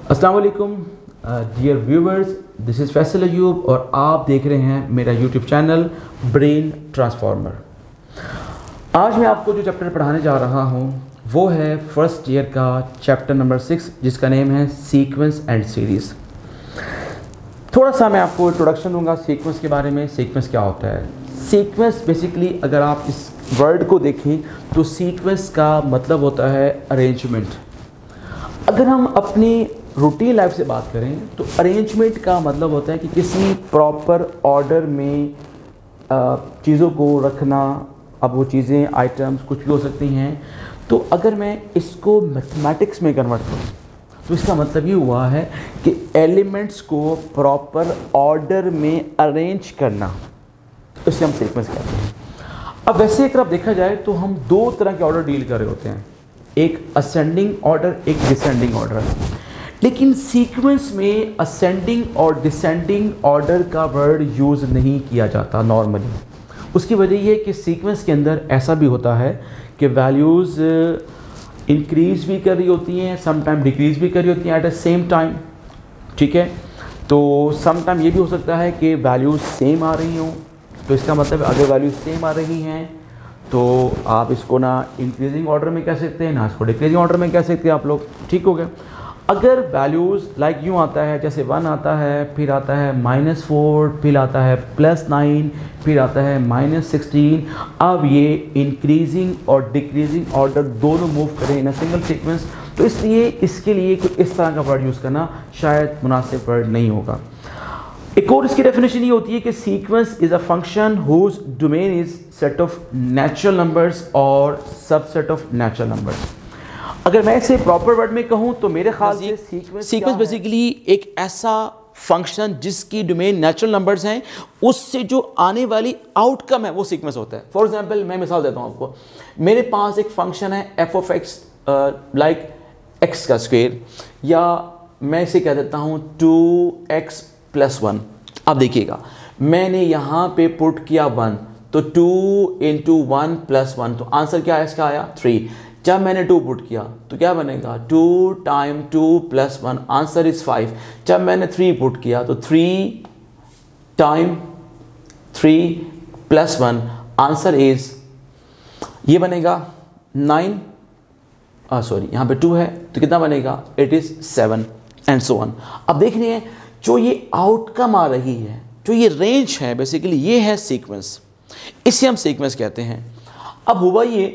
अस्सलाम वालेकुम dear viewers, this is Faisal Ayub और आप देख रहे हैं मेरा यूट्यूब चैनल ब्रेन ट्रांसफार्मर। आज मैं आपको जो चैप्टर पढ़ाने जा रहा हूँ वो है फर्स्ट ईयर का चैप्टर नंबर 6 जिसका नेम है सीक्वेंस एंड सीरीज़। थोड़ा सा मैं आपको इंट्रोडक्शन दूंगा सीक्वेंस के बारे में। सीक्वेंस क्या होता है? सीक्वेंस बेसिकली अगर आप इस वर्ड को देखें तो सीक्वेंस का मतलब होता है अरेंजमेंट। अगर हम अपनी रूटीन लाइफ से बात करें तो अरेंजमेंट का मतलब होता है कि किसी प्रॉपर ऑर्डर में चीज़ों को रखना। अब वो चीज़ें आइटम्स कुछ भी हो सकती हैं। तो अगर मैं इसको मैथमेटिक्स में कन्वर्ट करूँ तो इसका मतलब ये हुआ है कि एलिमेंट्स को प्रॉपर ऑर्डर में अरेंज करना, इसे हम सीक्वेंस कहते हैं। अब वैसे अगर आप देखा जाए तो हम दो तरह के ऑर्डर डील कर रहे होते हैं, एक असेंडिंग ऑर्डर, एक डिसेंडिंग ऑर्डर। लेकिन सीक्वेंस में असेंडिंग और डिसेंडिंग ऑर्डर का वर्ड यूज़ नहीं किया जाता नॉर्मली। उसकी वजह ये है कि सीक्वेंस के अंदर ऐसा भी होता है कि वैल्यूज़ इंक्रीज़ भी कर रही होती हैं, सम टाइम डिक्रीज़ भी कर रही होती हैं एट द सेम टाइम। ठीक है, तो सम टाइम ये भी हो सकता है कि वैल्यूज़ सेम आ रही हों। तो इसका मतलब अगर वैल्यूज़ सेम आ रही हैं तो आप इसको ना इंक्रीजिंग ऑर्डर में कह सकते हैं, ना इसको डिक्रीजिंग ऑर्डर में कह सकते हैं आप लोग। ठीक हो गया। अगर वैल्यूज़ लाइक यूँ आता है, जैसे 1 आता है, फिर आता है -4, फिर आता है +9, फिर आता है -16। अब ये इंक्रीजिंग और डिक्रीजिंग ऑर्डर दोनों मूव करें इन अ सिंगल सीक्वेंस, तो इसलिए इसके लिए कोई इस तरह का वर्ड यूज़ करना शायद मुनासिब वर्ड नहीं होगा। एक और इसकी डेफिनेशन ये होती है कि sequence is a function whose domain is set of natural numbers और सबसेट ऑफ नेचुरल नंबर्स। अगर मैं इसे प्रॉपर वर्ड में कहूँ तो मेरे ख्याल से सीक्वेंस बेसिकली एक ऐसा फंक्शन जिसकी डोमेन नेचुरल नंबर्स हैं, उससे जो आने वाली आउटकम है वो सीक्वेंस होता है। फॉर एग्जांपल मैं मिसाल देता हूँ आपको। मेरे पास एक फंक्शन है f of x like x का स्क्वायर, या मैं इसे कह देता हूँ 2x + 1। अब देखिएगा, मैंने यहाँ पे पुट किया 1, तो 2 × 1 + 1, तो आंसर क्या है इसका आया 3। जब मैंने 2 पुट किया तो क्या बनेगा 2 × 2 + 1, आंसर इज़ 5। जब मैंने 3 पुट किया तो 3 × 3 + 1, आंसर इज़ ये बनेगा 9। सॉरी, यहाँ पे 2 है तो कितना बनेगा, it is 7 and so on. अब देख रहे हैं जो ये आउटकम आ रही है, जो ये रेंज है, बेसिकली ये है सीक्वेंस। इसे हम सीक्वेंस कहते हैं। अब हुआ ये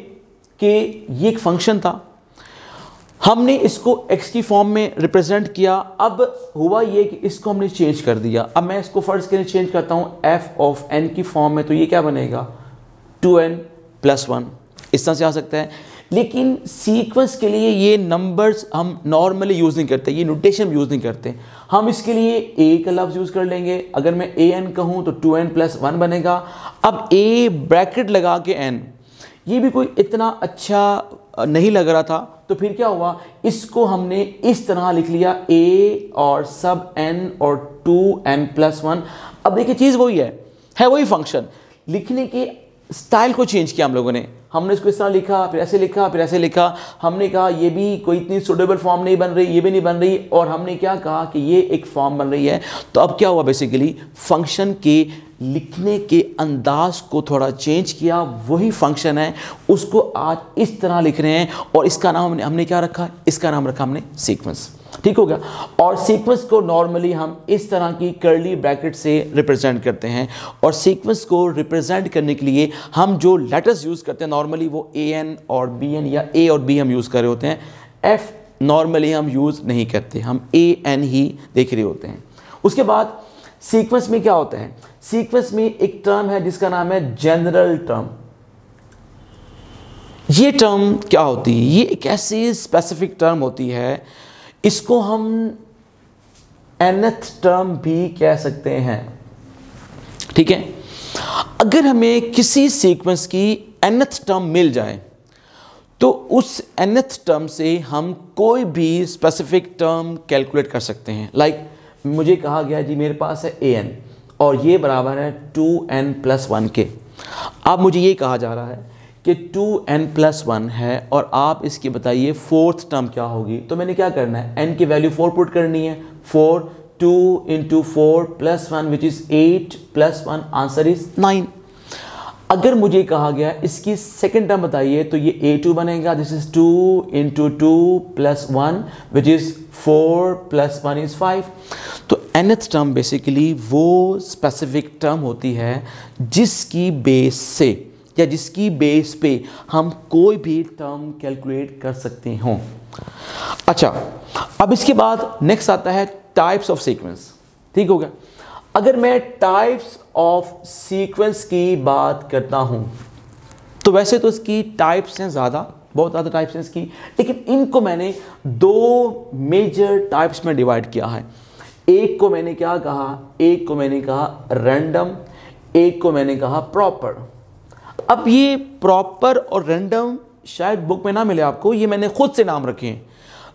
कि ये एक फंक्शन था, हमने इसको x की फॉर्म में रिप्रेजेंट किया। अब हुआ ये कि इसको हमने चेंज कर दिया। अब मैं इसको फर्ज के लिए चेंज करता हूँ f ऑफ n की फॉर्म में, तो ये क्या बनेगा 2n + 1, इस तरह से आ सकता है। लेकिन सीक्वेंस के लिए ये नंबर्स हम नॉर्मली यूज़ नहीं करते, ये नोटेशन यूज़ नहीं करते। हम इसके लिए a का लफ्ज़ यूज़ कर लेंगे। अगर मैं an कहूँ तो 2n + 1 बनेगा। अब a ब्रैकेट लगा के n, ये भी कोई इतना अच्छा नहीं लग रहा था, तो फिर क्या हुआ, इसको हमने इस तरह लिख लिया a और सब n और 2n + 1। अब देखिए चीज़ वही है वही फंक्शन, लिखने के स्टाइल को चेंज किया हम लोगों ने। हमने इसको इस तरह लिखा, फिर ऐसे लिखा, फिर ऐसे लिखा। हमने कहा ये भी कोई इतनी सूटेबल फॉर्म नहीं बन रही, ये भी नहीं बन रही, और हमने क्या कहा कि ये एक फॉर्म बन रही है। तो अब क्या हुआ, बेसिकली फंक्शन के लिखने के अंदाज को थोड़ा चेंज किया। वही फंक्शन है, उसको आज इस तरह लिख रहे हैं और इसका नाम हमने क्या रखा, इसका नाम रखा हमने सीक्वेंस। ठीक हो गया। और सीक्वेंस को नॉर्मली हम इस तरह की कर्ली ब्रैकेट से रिप्रेजेंट करते हैं। और सीक्वेंस को रिप्रेजेंट करने के लिए हम जो लेटर्स यूज़ करते हैं नॉर्मली वो an और bn या a और b हम यूज़ कर रहे होते हैं। f नॉर्मली हम यूज़ नहीं करते, हम an ही देख रहे होते हैं। उसके बाद सीक्वेंस में क्या होता है, सीक्वेंस में एक टर्म है जिसका नाम है जनरल टर्म। ये टर्म क्या होती है, ये एक ऐसी स्पेसिफिक टर्म होती है, इसको हम nth टर्म भी कह सकते हैं। ठीक है, अगर हमें किसी सीक्वेंस की nth टर्म मिल जाए तो उस nth टर्म से हम कोई भी स्पेसिफिक टर्म कैलकुलेट कर सकते हैं। लाइक मुझे कहा गया जी मेरे पास है an और ये बराबर है 2n + 1 के। अब मुझे ये कहा जा रहा है कि 2n+1 है और आप इसकी बताइए फोर्थ टर्म क्या होगी, तो मैंने क्या करना है, n की वैल्यू 4 पुट करनी है। 4, 2 × 4 + 1 विच इज़ 8 + 1 आंसर इज 9। अगर मुझे कहा गया इसकी सेकेंड टर्म बताइए तो ये a2 बनेगा, this is 2 × 2 + 1 which is 4 + 1 is 5। तो nth टर्म बेसिकली वो स्पेसिफिक टर्म होती है जिसकी बेस से या जिसकी बेस पे हम कोई भी टर्म कैलकुलेट कर सकते हों। अच्छा, अब इसके बाद नेक्स्ट आता है टाइप्स ऑफ सीक्वेंस। ठीक हो गया। अगर मैं टाइप्स ऑफ सीक्वेंस की बात करता हूं तो वैसे तो इसकी टाइप्स हैं ज़्यादा, बहुत ज़्यादा टाइप्स हैं इसकी, लेकिन इनको मैंने दो मेजर टाइप्स में डिवाइड किया है। एक को मैंने क्या कहा, एक को मैंने कहा रैंडम, एक को मैंने कहा प्रॉपर। अब ये प्रॉपर और रैंडम शायद बुक में ना मिले आपको, ये मैंने खुद से नाम रखे हैं।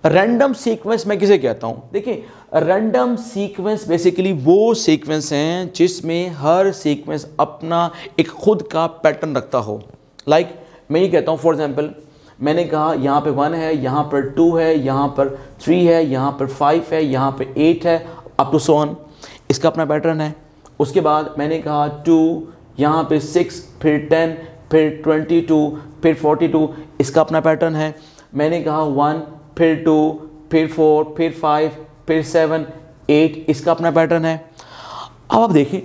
रैंडम सीक्वेंस मैं किसे कहता हूं, देखिए रैंडम सीक्वेंस बेसिकली वो सीक्वेंस हैं जिसमें हर सीक्वेंस अपना एक खुद का पैटर्न रखता हो। लाइक मैं ये कहता हूं, फॉर एग्जांपल मैंने कहा यहाँ पे 1 है, यहाँ पर 2 है, यहाँ पर 3 है, यहाँ पर 5 है, यहाँ पे 8 है, अप टू सो ऑन, इसका अपना पैटर्न है। उसके बाद मैंने कहा 2, यहाँ पे 6, फिर 10, फिर 22, फिर 42, इसका अपना पैटर्न है। मैंने कहा 1, फिर 2, फिर 4, फिर 5, फिर 7, 8, इसका अपना पैटर्न है। अब आप देखें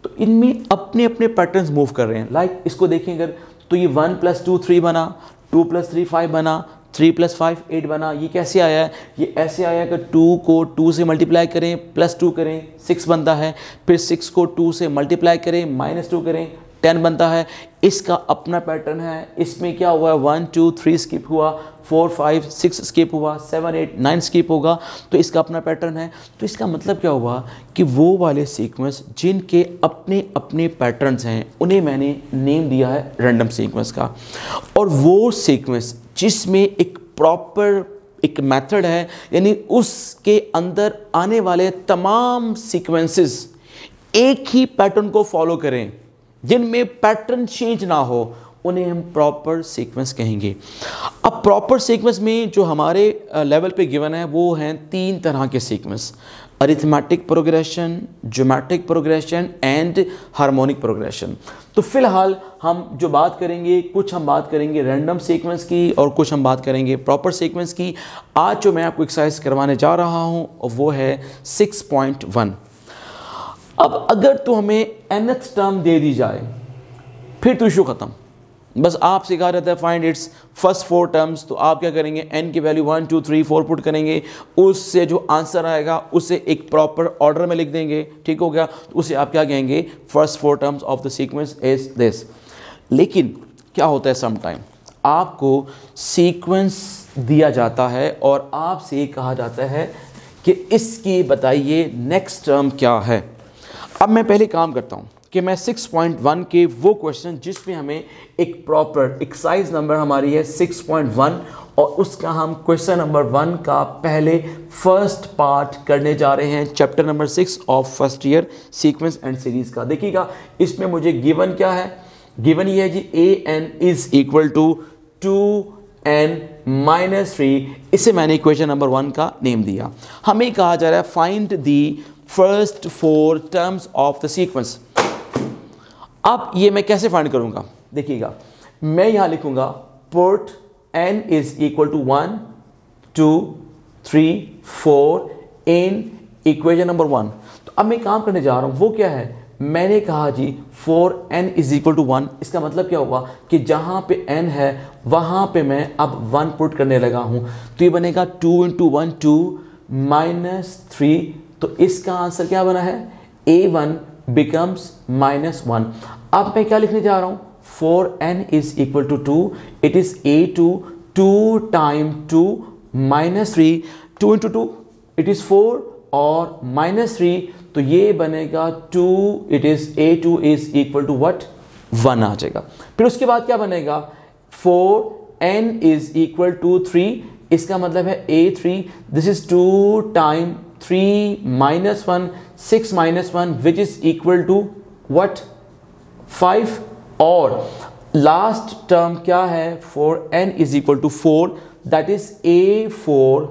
तो इनमें अपने अपने पैटर्न्स मूव कर रहे हैं। लाइक इसको देखें अगर, तो ये 1 + 2 3 बना, 2 + 3 5 बना, 3 + 5 8 बना। ये कैसे आया है, ये ऐसे आया कि 2 को 2 से मल्टीप्लाई करें, +2 करें, 6 बनता है, फिर 6 को 2 से मल्टीप्लाई करें, -2 करें, 10 बनता है। इसका अपना पैटर्न है। इसमें क्या हुआ है, 1 2 3 स्किप हुआ, 4 5 6 स्किप हुआ, 7 8 9 स्किप होगा, तो इसका अपना पैटर्न है। तो इसका मतलब क्या हुआ कि वो वाले सीक्वेंस जिनके अपने अपने पैटर्न्स हैं उन्हें मैंने नेम दिया है रैंडम सीक्वेंस का। और वो सीक्वेंस जिसमें एक प्रॉपर एक मेथड है, यानी उसके अंदर आने वाले तमाम सीक्वेंसेस एक ही पैटर्न को फॉलो करें, जिनमें पैटर्न चेंज ना हो, उन्हें हम प्रॉपर सीक्वेंस कहेंगे। अब प्रॉपर सीक्वेंस में जो हमारे लेवल पे गिवन है वो हैं 3 तरह के sequence, arithmetic progression, geometric progression and harmonic progression. तो फिलहाल हम जो बात करेंगे, कुछ हम बात करेंगे रैंडम सीक्वेंस की और कुछ हम बात करेंगे प्रॉपर सीक्वेंस की। आज जो मैं आपको एक्सरसाइज करवाने जा रहा हूँ वो है 6.1। अब अगर तो हमें nth टर्म दे दी जाए फिर तो इशू ख़त्म। बस आप सिखा रहता है फाइंड इट्स फर्स्ट 4 टर्म्स, तो आप क्या करेंगे, n की वैल्यू 1 2 3 4 पुट करेंगे, उससे जो आंसर आएगा उसे एक प्रॉपर ऑर्डर में लिख देंगे। ठीक हो गया, तो उसे आप क्या कहेंगे, first 4 terms of the sequence is this. लेकिन क्या होता है, सम टाइम आपको सीक्वेंस दिया जाता है और आपसे कहा जाता है कि इसकी बताइए नेक्स्ट टर्म क्या है। अब मैं पहले काम करता हूँ कि मैं 6.1 के वो क्वेश्चन जिसमें हमें एक प्रॉपर एक्सरसाइज नंबर हमारी है 6.1 और उसका हम क्वेश्चन नंबर 1 का पहले फर्स्ट पार्ट करने जा रहे हैं, chapter number 6 of first year sequence and series का। देखिएगा इसमें मुझे गिवन क्या है, गिवन ये है जी an is equal to 2n-3। इसे मैंने इक्वेशन नंबर 1 का नेम दिया। हमें कहा जा रहा है find the first 4 terms of the sequence. अब ये मैं कैसे फाइंड करूंगा, देखिएगा मैं यहां लिखूंगा put n is equal to 1 2 3 4 in equation number 1। तो अब मैं काम करने जा रहा हूं, वो क्या है, मैंने कहा जी 4n इज इक्वल टू 1। इसका मतलब क्या होगा कि जहां पे n है वहां पे मैं अब 1 पुट करने लगा हूं, तो ये बनेगा 2 × 1 2 -3। तो इसका आंसर क्या बना है, a1 becomes -1। अब मैं क्या लिखने जा रहा हूं, 4n is equal to 2, it is a2 2 time 2 -3, 2 × 2 it is 4 और -3, तो ये बनेगा 2, it is a2 is equal to what, 1 आ जाएगा। फिर उसके बाद क्या बनेगा, 4n इज इक्वल टू 3, इसका मतलब है a3, this is 2 time 3 -1 6 -1 which is equal to what, 5। और लास्ट टर्म क्या है for n is equal to 4, that is a4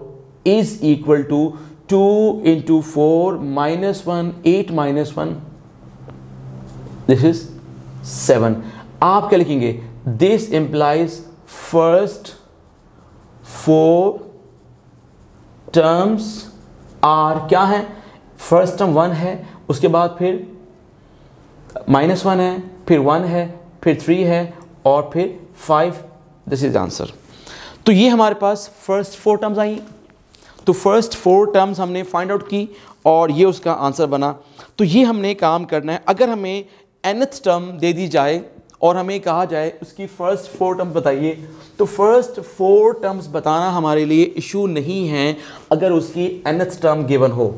is equal to 2 into 4 minus 1, 8 minus 1, this is 7। आप क्या लिखेंगे? This implies first 4 terms are क्या है? First term 1 है, उसके बाद फिर -1 है, फिर 1 है, फिर 3 है और फिर 5। This is answer. तो ये हमारे पास फर्स्ट 4 टर्म्स आई। तो फर्स्ट 4 टर्म्स हमने फाइंड आउट की और ये उसका आंसर बना। तो ये हमने काम करना है। अगर हमें nth टर्म दे दी जाए और हमें कहा जाए उसकी फर्स्ट 4 टर्म्स बताइए, तो फर्स्ट 4 टर्म्स बताना हमारे लिए इशू नहीं है अगर उसकी nth टर्म गिवन हो।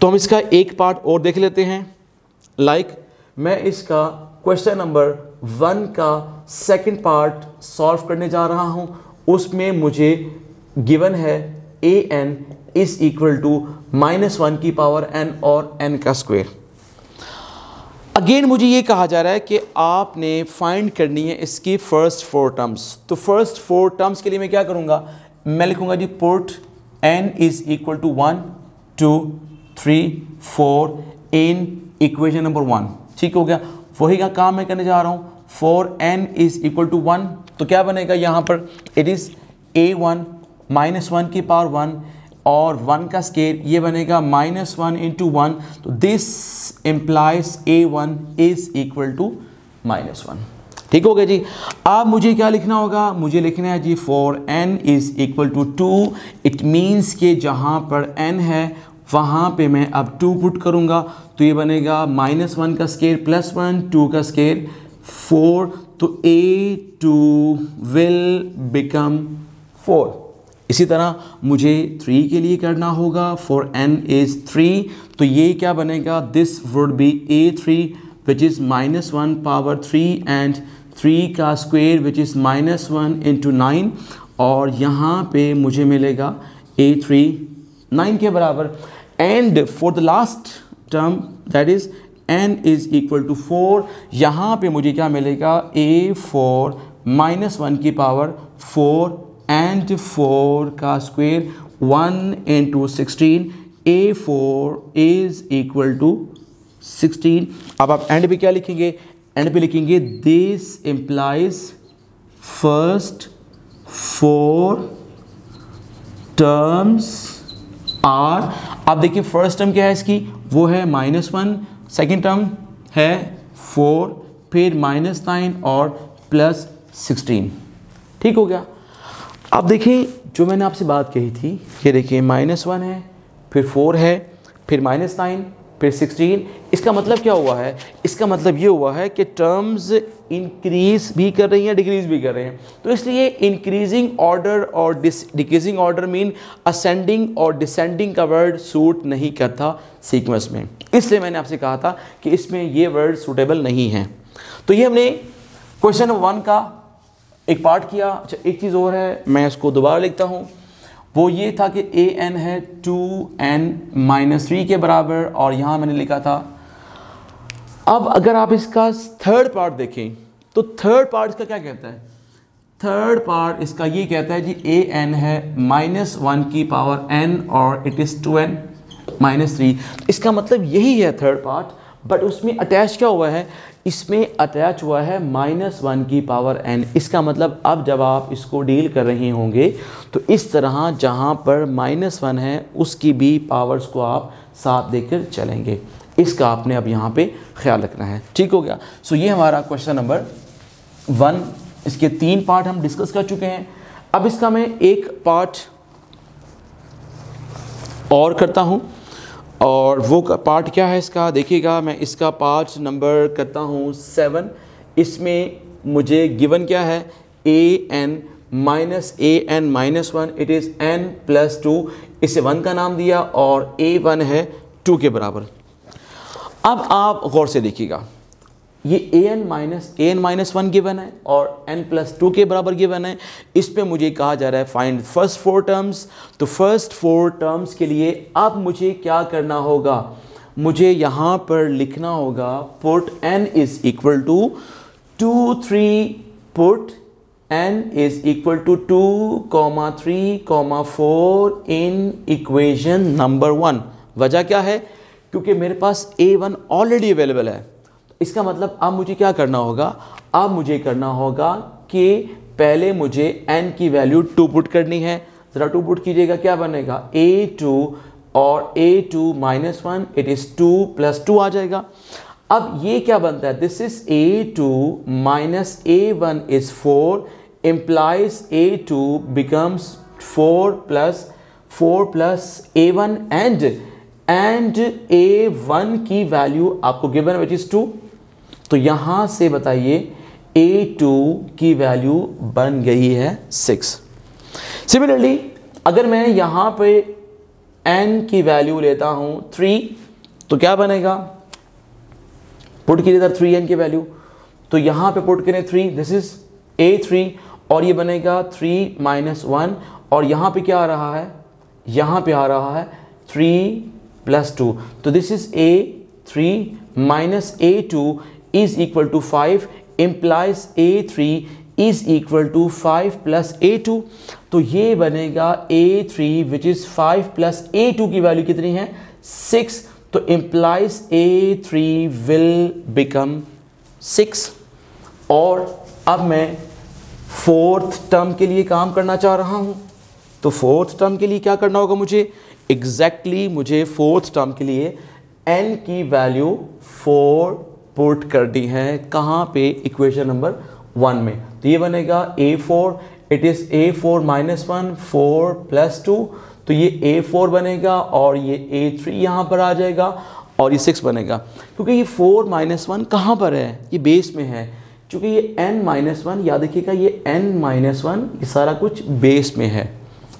तो हम इसका एक पार्ट और देख लेते हैं। मैं इसका क्वेश्चन नंबर 1 का सेकंड पार्ट सॉल्व करने जा रहा हूं। उसमें मुझे गिवन है an इज इक्वल टू -1 की पावर n और n का स्क्वायर। अगेन मुझे ये कहा जा रहा है कि आपने फाइंड करनी है इसकी फर्स्ट 4 टर्म्स। तो फर्स्ट 4 टर्म्स के लिए मैं क्या करूँगा? मैं लिखूँगा g put n is equal to 1 2 3 4 in equation number 1। ठीक हो गया? वही का काम मैं करने जा रहा हूँ। For n is equal to 1 तो क्या बनेगा यहाँ पर? इट इज़ a1 -1 की पावर 1 और 1 का स्केयर ये बनेगा -1 इंटू 1। तो this implies a1 is equal to -1। ठीक हो गया जी? अब मुझे क्या लिखना होगा? मुझे लिखना है g for n is equal to 2। It means कि जहाँ पर n है वहाँ पे मैं अब 2 पुट करूँगा। तो ये बनेगा -1 का स्केयर +1, 2 का स्केयर 4। तो a2 विल बिकम 4। इसी तरह मुझे 3 के लिए करना होगा। फॉर n इज़ 3 तो ये क्या बनेगा? This would be a3 which is -1 power 3 and 3 का स्क्वायर विच इज़ -1 इंटू 9 और यहाँ पे मुझे मिलेगा a3 9 के बराबर। And for the last term that is n is equal to 4, यहाँ पे मुझे क्या मिलेगा? a4 -1 की पावर 4 एंड 4 का square 1 into 16। a4 is equal to 16। अब आप एंड पे क्या लिखेंगे? एंड पे लिखेंगे this implies first 4 terms are. आप देखिए फर्स्ट टर्म क्या है इसकी? वो है -1, सेकेंड टर्म है 4, फिर -9 और +16। ठीक हो गया? अब देखिए जो मैंने आपसे बात कही थी, ये देखिए -1 है, फिर 4 है, फिर -9, फिर 16। इसका मतलब क्या हुआ है? इसका मतलब ये हुआ है कि टर्म्स इंक्रीज भी कर रही हैं, डिक्रीज भी कर रहे हैं। तो इसलिए इंक्रीजिंग ऑर्डर और डिक्रीजिंग ऑर्डर मीन असेंडिंग और डिसेंडिंग का वर्ड सूट नहीं करता सीक्वेंस में। इसलिए मैंने आपसे कहा था कि इसमें ये वर्ड सूटेबल नहीं है। तो ये हमने क्वेश्चन नंबर 1 का एक पार्ट किया। अच्छा, एक चीज़ और है, मैं इसको दोबारा लिखता हूँ। वो ये था कि an है 2n-3 के बराबर और यहाँ मैंने लिखा था। अब अगर आप इसका थर्ड पार्ट देखें तो थर्ड पार्ट इसका क्या कहता है? थर्ड पार्ट इसका ये कहता है जी an है -1 की पावर n और इट इज़ 2n-3। इसका मतलब यही है थर्ड पार्ट, बट उसमें अटैच क्या हुआ है? इसमें अटैच हुआ है -1 की पावर n। इसका मतलब अब जब आप इसको डील कर रहे होंगे तो इस तरह जहाँ पर -1 है उसकी भी पावर्स को आप साथ देकर चलेंगे। इसका आपने अब यहाँ पे ख्याल रखना है। ठीक हो गया? सो ये हमारा क्वेश्चन नंबर 1। इसके 3 पार्ट हम डिस्कस कर चुके हैं। अब इसका मैं एक पार्ट और करता हूँ और वो पार्ट क्या है इसका? देखिएगा, मैं इसका पार्ट नंबर करता हूँ 7। इसमें मुझे गिवन क्या है? an -1 it is n+2। इसे 1 का नाम दिया और a1 है 2 के बराबर। अब आप गौर से देखिएगा, ये an-1 गिवन है और n+2 के बराबर गिवन है। इस पे मुझे कहा जा रहा है फाइंड फर्स्ट 4 टर्म्स। तो फर्स्ट 4 टर्म्स के लिए अब मुझे क्या करना होगा? मुझे यहाँ पर लिखना होगा put n is equal to 2 3 put n is equal to 2, 3, 4 in equation number 1। वजह क्या है? क्योंकि मेरे पास a1 ऑलरेडी अवेलेबल है। इसका मतलब अब मुझे क्या करना होगा? अब मुझे करना होगा कि पहले मुझे n की वैल्यू 2 पुट करनी है। ज़रा 2 पुट कीजिएगा, क्या बनेगा? a2 और a2 -1, इट इज़ 2 + 2 आ जाएगा। अब ये क्या बनता है? This is a2 minus a1 is 4, implies a2 becomes 4 plus a1 and a1 की वैल्यू आपको गिवन विच इज 2। तो यहां से बताइए a2 की वैल्यू बन गई है 6। सिमिलरली अगर मैं यहां पे n की वैल्यू लेता हूं 3, तो क्या बनेगा? पुट कीजिए इधर 3n की वैल्यू, तो यहाँ पे पुट करें 3, दिस इज a3 और ये बनेगा 3 - 1 और यहाँ पे क्या आ रहा है? यहाँ पे आ रहा है 3 + 2, तो this is a3 - a2 is equal to 5, implies a3 is equal to 5 + a2। तो ये बनेगा a3 विच इज 5 + a2 की वैल्यू कितनी है? 6। तो implies a3 will become 6। और अब मैं 4th टर्म के लिए काम करना चाह रहा हूं, तो 4th टर्म के लिए क्या करना होगा मुझे? एग्जैक्टली मुझे 4th टर्म के लिए n की वैल्यू 4 पुट करनी है। कहां पे? इक्वेशन नंबर 1 में। तो ये बनेगा a4, इट इज a4 - 1, 4 + 2, तो ये a4 बनेगा और ये a3 यहाँ पर आ जाएगा और ये 6 बनेगा। क्योंकि ये 4 - 1 कहाँ पर है? ये बेस में है। क्योंकि ये n - 1, याद रखिएगा ये n - 1 ये सारा कुछ बेस में है।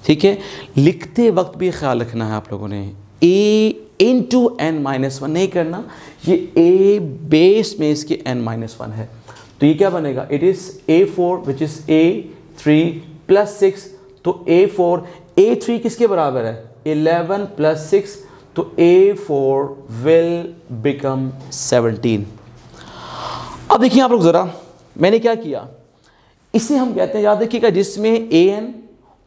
ठीक है, लिखते वक्त भी ख्याल रखना है आप लोगों ने, a into n - 1 नहीं करना, ये a बेस में इसके n - 1 है। तो ये क्या बनेगा? It is a4 which is a3 + 6, तो a3 किसके बराबर है? 11 + 6, तो a4 विल बिकम 17। अब देखिए आप लोग ज़रा, मैंने क्या किया, इसे हम कहते हैं, याद रखिएगा, जिसमें an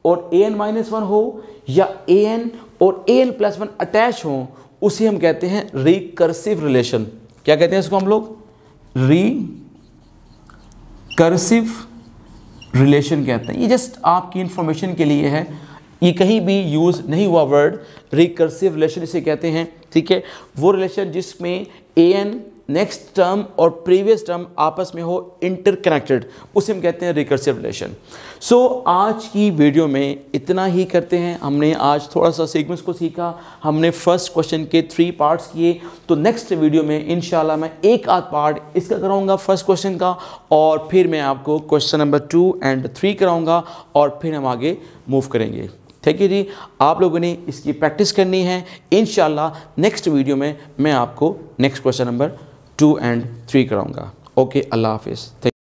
और an - 1 हो या an और an + 1 अटैच हो, उसे हम कहते हैं रिकर्सिव रिलेशन। क्या कहते हैं इसको हम लोग? रिकर्सिव रिलेशन कहते हैं। ये जस्ट आपकी इंफॉर्मेशन के लिए है, ये कहीं भी यूज़ नहीं हुआ वर्ड। रिकर्सिव रिलेशन इसे कहते हैं। ठीक है, वो रिलेशन जिसमें an नेक्स्ट टर्म और प्रीवियस टर्म आपस में हो इंटरकनेक्टेड, उसे हम कहते हैं रिकर्सिव रिलेशन। सो आज की वीडियो में इतना ही करते हैं। हमने आज थोड़ा सा सीक्वेंस को सीखा, हमने फर्स्ट क्वेश्चन के 3 पार्ट्स किए। तो नेक्स्ट वीडियो में इंशाल्लाह मैं एक आध पार्ट इसका कराऊंगा फर्स्ट क्वेश्चन का, और फिर मैं आपको क्वेश्चन नंबर 2 और 3 कराऊंगा और फिर हम आगे मूव करेंगे। ठीक है जी, आप लोगों ने इसकी प्रैक्टिस करनी है। इंशाल्लाह नेक्स्ट वीडियो में मैं आपको नेक्स्ट क्वेश्चन नंबर 2 और 3 कराऊंगा। ओके, अल्लाह हाफिज़।